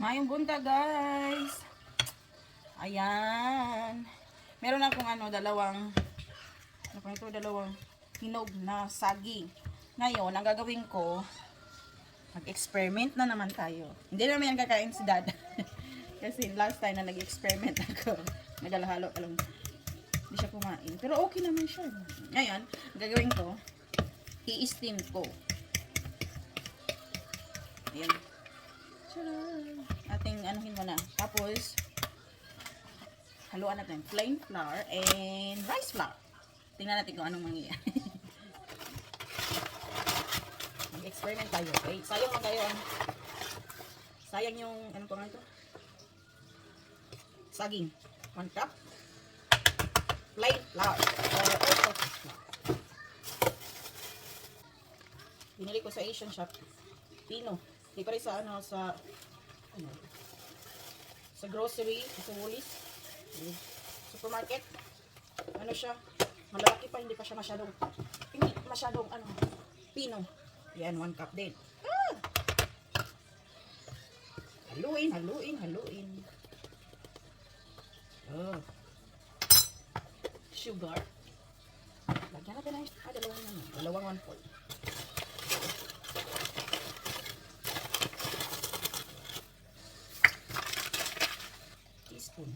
Mayong bunta, guys. Ayan. Meron akong dalawang dalawang hinog na saging. Ngayon, ang gagawin ko, mag-experiment na naman tayo. Hindi naman yan kakain si Dad. Kasi last time na nag-experiment ako, nagalahalo ka lang. Hindi siya kumain. Pero okay naman siya. Ngayon, ang gagawin ko, i-steam ko. Ayan. Tcharam! Ating anuhin mo na. Tapos, haluan natin plain flour and rice flour. Tingnan natin kung anong mangyayari. Mag-experiment tayo. Okay? Sayang lang tayo. Sayang yung, ano pa nga ito? Saging. 1 cup. Plain flour. Or all-purpose flour. Binili ko sa Asian shop. Pino. Hindi pa rin sa, sa grocery, sa Woolies. Supermarket. Ano siya? Malalaki pa, hindi masyadong, pino. Yan, 1 cup din. Ah! Haluin. Oh. Sugar. Lagyan natin ng dalawang 1/4. Teaspoon.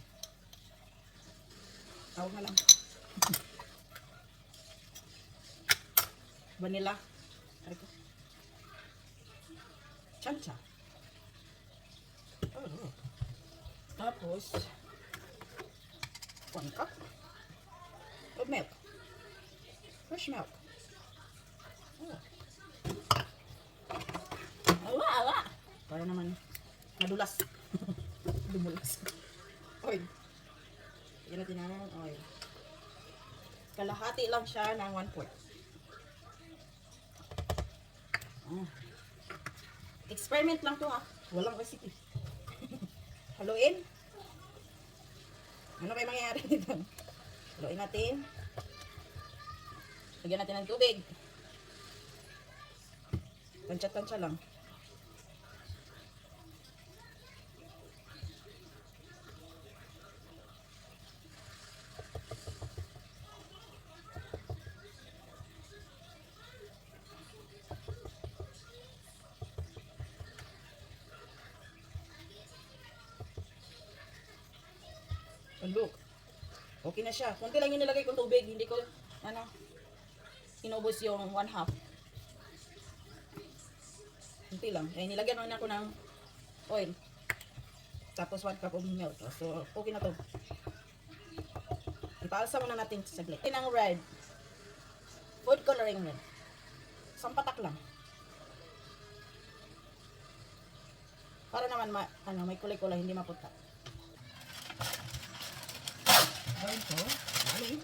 Tawag na lang. Vanilla. Chancha. Oh. Tapos 1 cup of milk. Fresh milk. Oh. Ala. Para naman nadulas. Dumulas. Oil. Yan natin naman oil. Kalahati lang siya ng 1/4. Experiment lang to ha. Walang recipe. Haluin. Ano kayo mangyayari dito? Haluin natin. Lagyan natin ng tubig. Tansya-tansya lang. Look. Okay na siya. Kunti lang yung nilagay kong tubig. Hindi ko, inubos yung 1/2. Kunti lang. Kaya nilagyan na ako ng oil. Tapos 1 cup of milk. So, okay na to. Ipaalsa muna natin saglit. Ito ng red. Food coloring red. Sampatak lang. Para naman may kulay-kulay, hindi maputa. Gawin ko. Galing.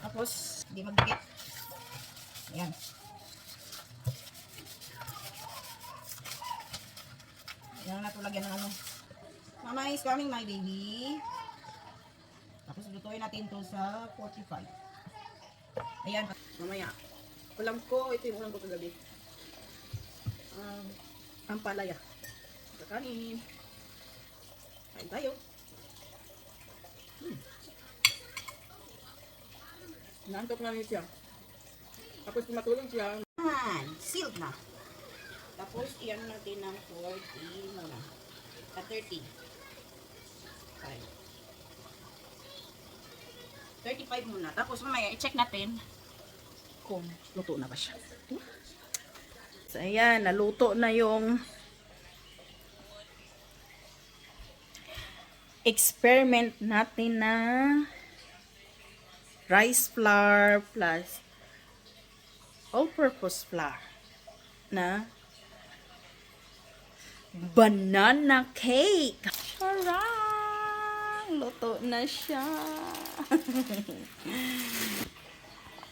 Tapos, hindi magdikit. Ayan. Ayan na ito lagyan ng Mama is coming, my baby. Tapos, lutuin natin ito sa 45. Ayan. Mamaya. Ulam ko. Ito yung ulam ko kagabi. Ang palaya. Kakanin. Kain tayo. Naantok na siya. Tapos tumatulong siya. Sealed na. Tapos iyan natin ng 40 muna. 30. Okay. 35 muna. Tapos mamaya i-check natin kung luto na ba siya. So ayan, naluto na yung experiment natin na rice flour plus all-purpose flour na banana cake. Charang! Luto na siya.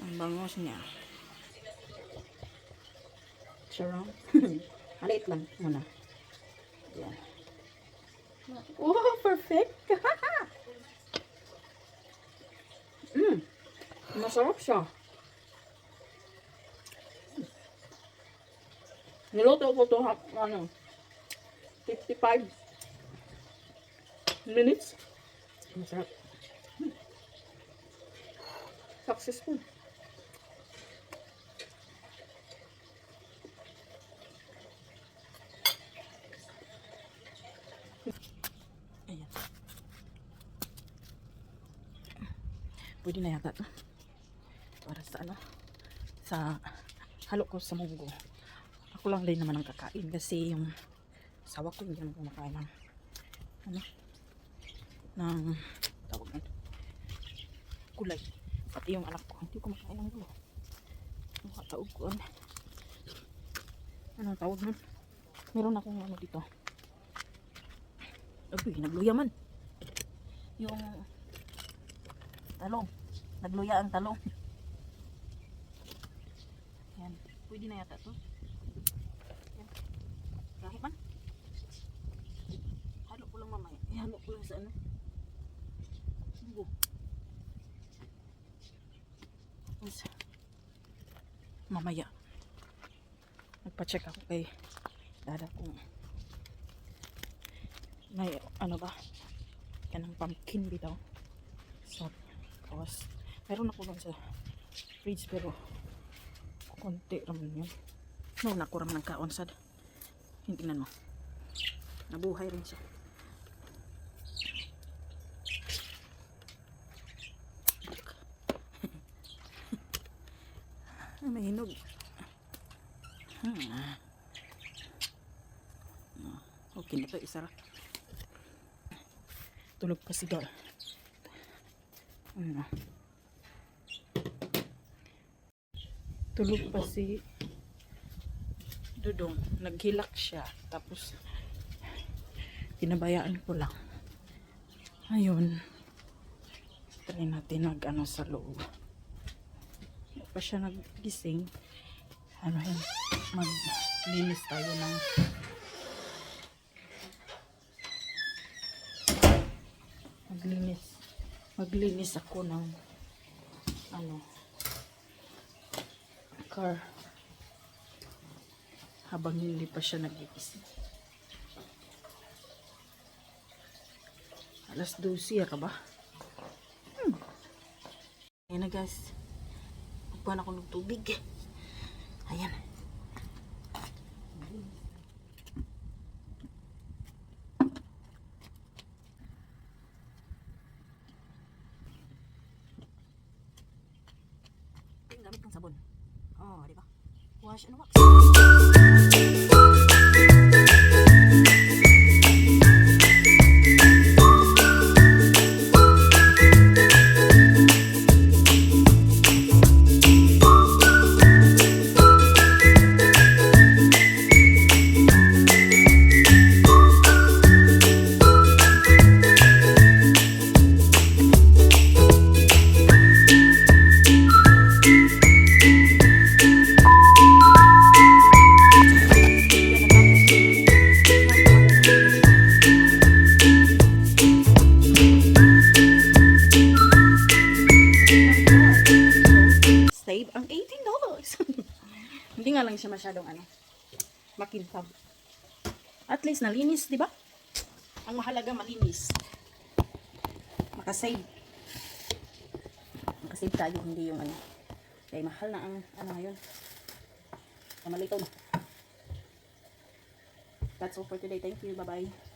Ang bangos niya. Charang. Halit lang muna. Yan. Wow, perfect! Masarap siya. Niluto ko to, 55 minutes. Masarap. Successful. Ayan. Pwede na yata to. Para sa ano? Sa halo ko sa munggo. Ako lang din naman ang kakain kasi yung sawa ko hindi naman kumakain ng ano? Ng tawag nito. Gulay. Pati yung anak ko hindi kumakain ng gulay. Makataog ko ano tawag nun? Meron akong ano dito. Uy, nagluya man. Yung talong. Nagluya ang talong. Yan. Pwede na yata to. Yan. Kahit man. Halo ko lang mamaya. Halo ko lang sa ano. Munggo. Tapos, mamaya. Nagpa-check ako kay dada kung may ano ba yan ang pumpkin bitaw so kawas meron ako lang sa fridge pero konti raman yun no nakuram ng kaon sad hindi na no nabuhay rin siya may hinog okay na to isara tulog pa si Dor. Tulog pa si Dudong. Naghilak siya. Tapos, pinabayaan ko lang. Ayun. Try natin mag-ano sa loob. Hindi pa siya nagising. Ano yun? Maglinis tayo ng maglinis ako ng ano car habang hindi pa siya nagigising. Alas 12 ka ba? Ayan na guys, magpuan ako ng tubig. Ayan. Gamit ng sabon. Oh, di ba? Wash and wax. Save ang $18. Hindi nga lang siya masyadong ano, makintab. At least nalinis, di ba? Ang mahalaga malinis. Makasave. Makasave tayo, hindi yung ano. Kaya mahal na ang ano yun. Kamalitaw na. That's all for today. Thank you. Bye-bye.